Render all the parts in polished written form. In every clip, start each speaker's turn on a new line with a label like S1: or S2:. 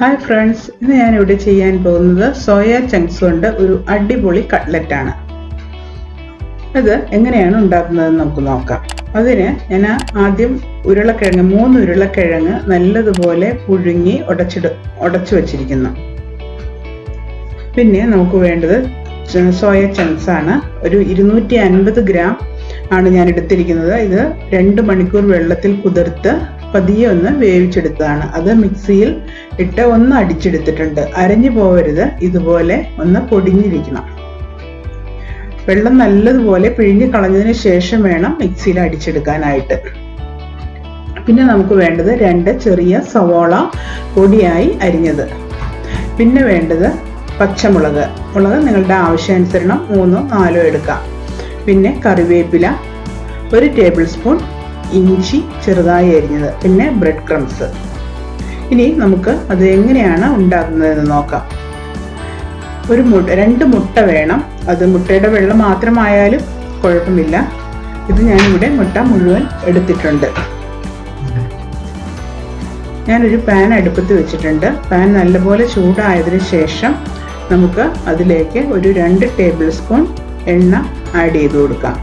S1: Hi friends, ഇന്ന് ഞാനിവിടെ ചെയ്യാൻ പോകുന്നത് സോയ ചങ്ക്സ് കൊണ്ട് ഒരു അടിപൊളി കട്ട്ലറ്റ് ആണ്. ഇത് എങ്ങനെയാണ് ഉണ്ടാക്കുന്നതെന്ന് നമുക്ക് നോക്കാം. അതിന് ഞാൻ ആദ്യം ഉരുളക്കിഴങ്ങ് 3 ഉരുളക്കിഴങ്ങ് നല്ലതുപോലെ പുഴുങ്ങി ഉടച്ചു വച്ചിരിക്കുന്നു. പിന്നെ നമുക്ക് വേണ്ടത് സോയ ചങ്ക്സ് ആണ്. ഒരു 250 ഗ്രാം ആണ് ഞാൻ എടുത്തിരിക്കുന്നത്. ഇത് 2 മണിക്കൂർ വെള്ളത്തിൽ കുതിർത്ത് പതിയെ ഒന്ന് വേവിച്ചെടുത്തതാണ്. അത് മിക്സിയിൽ ഇട്ട് ഒന്ന് അടിച്ചെടുത്തിട്ടുണ്ട്. അരഞ്ഞു പോവരുത്, ഇതുപോലെ ഒന്ന് പൊടിഞ്ഞിരിക്കണം. വെള്ളം നല്ലതുപോലെ പിഴിഞ്ഞ് കളഞ്ഞതിന് ശേഷം വേണം മിക്സിയിൽ അടിച്ചെടുക്കാനായിട്ട്. പിന്നെ നമുക്ക് വേണ്ടത് 2 ചെറിയ സവോള പൊടിയായി അരിഞ്ഞത്. പിന്നെ വേണ്ടത് പച്ചമുളക്. നിങ്ങളുടെ ആവശ്യാനുസരണം 3 4 എടുക്കാം. പിന്നെ കറിവേപ്പില, 1 ടേബിൾ സ്പൂൺ ഇഞ്ചി ചെറുതായി അരിഞ്ഞത്, പിന്നെ ബ്രെഡ് ക്രംസ്. ഇനി നമുക്ക് അത് എങ്ങനെയാണ് ഉണ്ടാക്കുന്നതെന്ന് നോക്കാം. 2 മുട്ട വേണം. അത് മുട്ടയുടെ വെള്ളം മാത്രമായാലും കുഴപ്പമില്ല. ഇത് ഞാനിവിടെ മുട്ട മുഴുവൻ എടുത്തിട്ടുണ്ട്. ഞാനൊരു പാൻ അടുപ്പത്ത് വെച്ചിട്ടുണ്ട്. പാൻ നല്ലപോലെ ചൂടായതിനു ശേഷം നമുക്ക് അതിലേക്ക് ഒരു 2 ടേബിൾ സ്പൂൺ എണ്ണ ആഡ് ചെയ്ത് കൊടുക്കാം.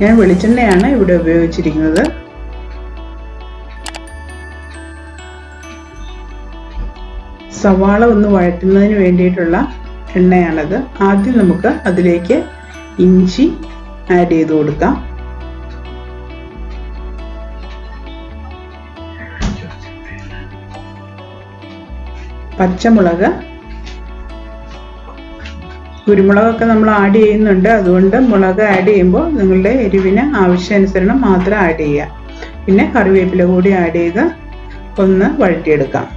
S1: ഞാൻ വെളിച്ചെണ്ണയാണ് ഇവിടെ ഉപയോഗിച്ചിരിക്കുന്നത്. സവാള ഒന്ന് വഴറ്റുന്നതിന് വേണ്ടിയിട്ടുള്ള എണ്ണയാണത്. ആദ്യം നമുക്ക് അതിലേക്ക് ഇഞ്ചി ആഡ് ചെയ്ത് കൊടുക്കാം. പച്ചമുളക്, കുരുമുളകൊക്കെ നമ്മൾ ആഡ് ചെയ്യുന്നുണ്ട്. അതുകൊണ്ട് മുളക് ആഡ് ചെയ്യുമ്പോൾ നിങ്ങളുടെ എരിവിന് ആവശ്യാനുസരണം മാത്രം ആഡ് ചെയ്യുക. പിന്നെ കറിവേപ്പില കൂടി ആഡ് ചെയ്ത് ഒന്ന് വഴറ്റിയെടുക്കാം.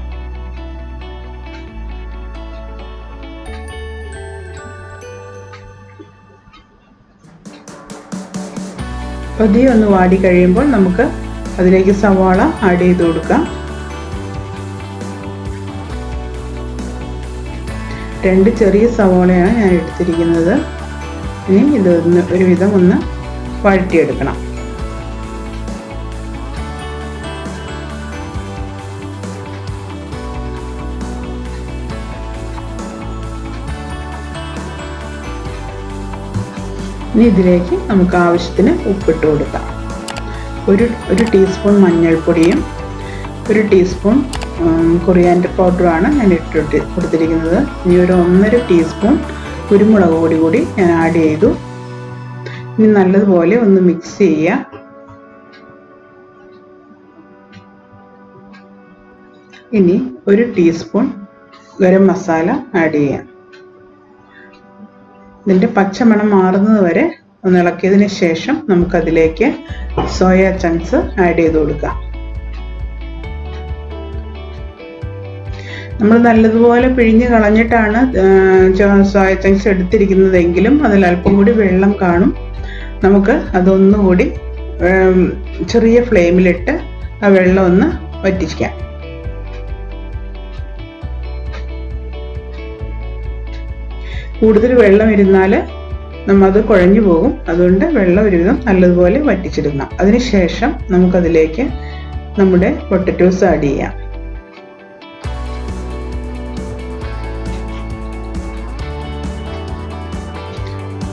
S1: പതിയെ ഒന്ന് വാടി കഴിയുമ്പോൾ നമുക്ക് അതിലേക്ക് സവാള ആഡ് ചെയ്ത് കൊടുക്കാം. 2 ചെറിയ സവാളയാണ് ഞാൻ എടുത്തിരിക്കുന്നത്. ഇനി ഇതൊന്ന് ഒരുവിധം ഒന്ന് വഴറ്റിയെടുക്കണം. ഇനി ഇതിലേക്ക് നമുക്ക് ആവശ്യത്തിന് ഉപ്പിട്ട് കൊടുക്കാം. ഒരു ടീസ്പൂൺ മഞ്ഞൾപ്പൊടിയും 1 ടീസ്പൂൺ കൊറിയാൻഡർ പൗഡറുമാണ് ഞാൻ ഇട്ടിട്ട് കൊടുത്തിരിക്കുന്നത്. ഇനി ഒരു 1.5 ടീസ്പൂൺ കുരുമുളക് പൊടി കൂടി ഞാൻ ആഡ് ചെയ്തു. ഇനി നല്ലതുപോലെ ഒന്ന് മിക്സ് ചെയ്യുക. ഇനി 1 ടീസ്പൂൺ ഗരം മസാല ആഡ് ചെയ്യാം. ഇതിൻ്റെ പച്ചമണം മാറുന്നത് വരെ ഒന്ന് ഇളക്കിയതിന് ശേഷം നമുക്കതിലേക്ക് സോയ ചങ്ക്സ് ആഡ് ചെയ്ത് കൊടുക്കാം. നമ്മൾ നല്ലതുപോലെ പിഴിഞ്ഞ് കളഞ്ഞിട്ടാണ് സോയ ചങ്ക്സ് എടുത്തിരിക്കുന്നതെങ്കിലും അതിൽ അല്പം കൂടി വെള്ളം കാണും. നമുക്ക് അതൊന്നുകൂടി ചെറിയ ഫ്ലെയിമിലിട്ട് ആ വെള്ളം ഒന്ന് വറ്റിക്കാം. കൂടുതൽ വെള്ളം ഇരുന്നാൽ അത് കുഴഞ്ഞു പോകും. അതുകൊണ്ട് വെള്ളം ഒരുവിധം നല്ലതുപോലെ വറ്റിച്ചെടുക്കണം. അതിനുശേഷം നമുക്കതിലേക്ക് നമ്മുടെ പൊട്ടറ്റോസ് ആഡ് ചെയ്യാം.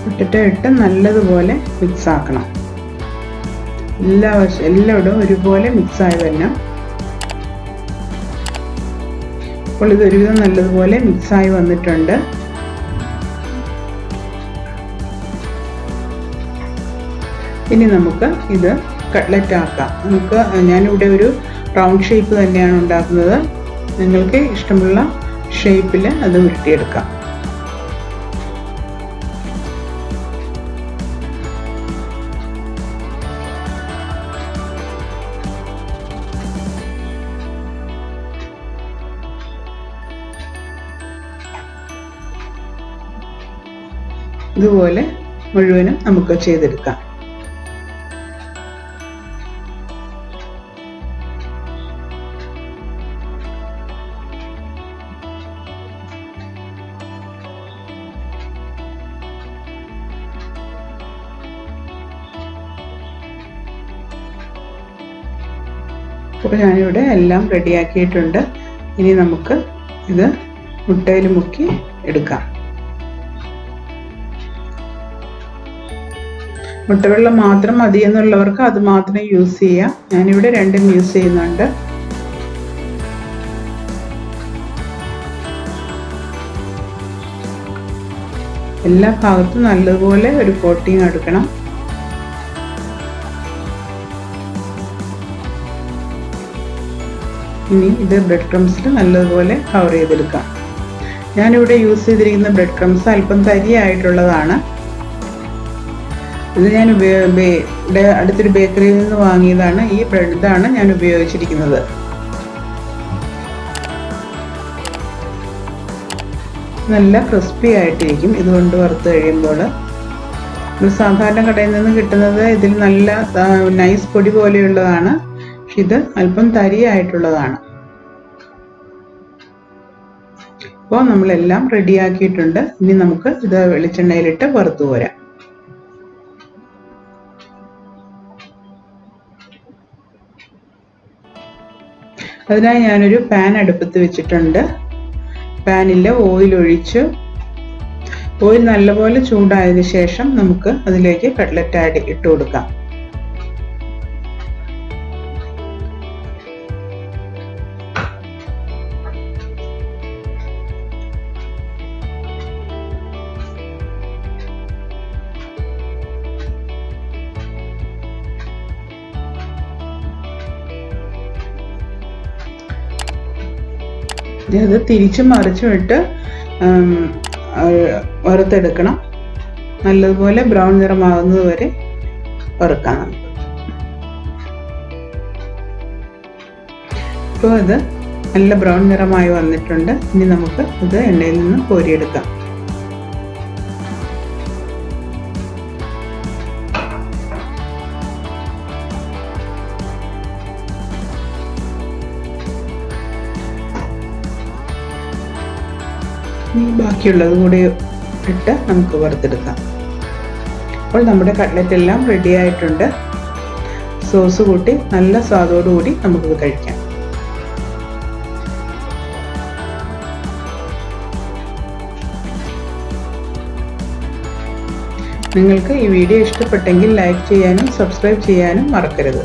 S1: പൊട്ടറ്റോ ഇട്ട് നല്ലതുപോലെ മിക്സ് ആക്കണം. എല്ലായിടും ഒരുപോലെ മിക്സായി വരണം. അപ്പോൾ ഇത് ഒരുവിധം നല്ലതുപോലെ മിക്സായി വന്നിട്ടുണ്ട്. ഇനി നമുക്ക് ഇത് കട്ട്ലറ്റ് ആക്കാം. ഞാനിവിടെ ഒരു റൗണ്ട് ഷേപ്പ് തന്നെയാണ് ഉണ്ടാക്കുന്നത്. നിങ്ങൾക്ക് ഇഷ്ടമുള്ള ഷേപ്പിൽ അത് ഉരുട്ടിയെടുക്കാം. ഇതുപോലെ മുഴുവനും നമുക്ക് ചെയ്തെടുക്കാം. അപ്പോൾ ഞാനിവിടെ എല്ലാം റെഡിയാക്കിയിട്ടുണ്ട്. ഇനി നമുക്ക് ഇത് മുട്ടയിൽ മുക്കി എടുക്കാം. മുട്ടവെള്ളം മാത്രം മതി എന്നുള്ളവർക്ക് അത് മാത്രം യൂസ് ചെയ്യാം. ഞാനിവിടെ രണ്ടും യൂസ് ചെയ്യുന്നുണ്ട്. എല്ലാ ഭാഗത്തും നല്ലതുപോലെ ഒരു കോട്ടിങ് എടുക്കണം. ഇനി ഇത് ബ്രെഡ് ക്രംസിൽ നല്ലതുപോലെ കവർ ചെയ്തെടുക്കാം. ഞാനിവിടെ യൂസ് ചെയ്തിരിക്കുന്ന ബ്രെഡ് ക്രംസ് അല്പം തരിയായിട്ടുള്ളതാണ്. ഇത് ഞാൻ അടുത്തൊരു ബേക്കറിയിൽ നിന്ന് വാങ്ങിയതാണ്. ഈ ബ്രെഡാണ് ഞാൻ ഉപയോഗിച്ചിരിക്കുന്നത്. നല്ല ക്രിസ്പി ആയിട്ടിരിക്കും ഇതുകൊണ്ട് വറുത്ത് കഴിയുമ്പോൾ. സാധാരണ കടയിൽ നിന്ന് കിട്ടുന്നത് ഇതിൽ നല്ല നൈസ് പൊടി പോലെയുള്ളതാണ്. ഇത് അല്പം തരിയായിട്ടുള്ളതാണ്. അപ്പോൾ നമ്മളെല്ലാം റെഡിയാക്കിയിട്ടുണ്ട്. ഇനി നമുക്ക് ഇത് വെളിച്ചെണ്ണയിലിട്ട് വറുത്തു പോരാം. അതിനായി ഞാനൊരു പാൻ അടുപ്പത്ത് വെച്ചിട്ടുണ്ട്. പാനിൽ ഓയിൽ ഒഴിച്ച് ഓയിൽ നല്ലപോലെ ചൂടായതിനു ശേഷം നമുക്ക് അതിലേക്ക് കട്ട്ലറ്റ് ഇട്ട് കൊടുക്കാം. അത് തിരിച്ചും മറിച്ചും ഇട്ട് വറുത്തെടുക്കണം. നല്ലതുപോലെ ബ്രൗൺ നിറമാകുന്നത് വരെ വറുക്കാം നമുക്ക്. ഇപ്പോൾ അത് നല്ല ബ്രൗൺ നിറമായി വന്നിട്ടുണ്ട്. ഇനി നമുക്ക് ഇത് എണ്ണയിൽ നിന്ന് കോരിയെടുക്കാം. ബാക്കിയുള്ളത് കൂടി ഇട്ട് നമുക്ക് വറുത്തെടുക്കാം. അപ്പോൾ നമ്മുടെ കട്ട്ലറ്റ് എല്ലാം റെഡി ആയിട്ടുണ്ട്. സോസ് കൂട്ടി നല്ല സ്വാദോടുകൂടി നമുക്കിത് കഴിക്കാം. നിങ്ങൾക്ക് ഈ വീഡിയോ ഇഷ്ടപ്പെട്ടെങ്കിൽ ലൈക്ക് ചെയ്യാനും സബ്സ്ക്രൈബ് ചെയ്യാനും മറക്കരുത്.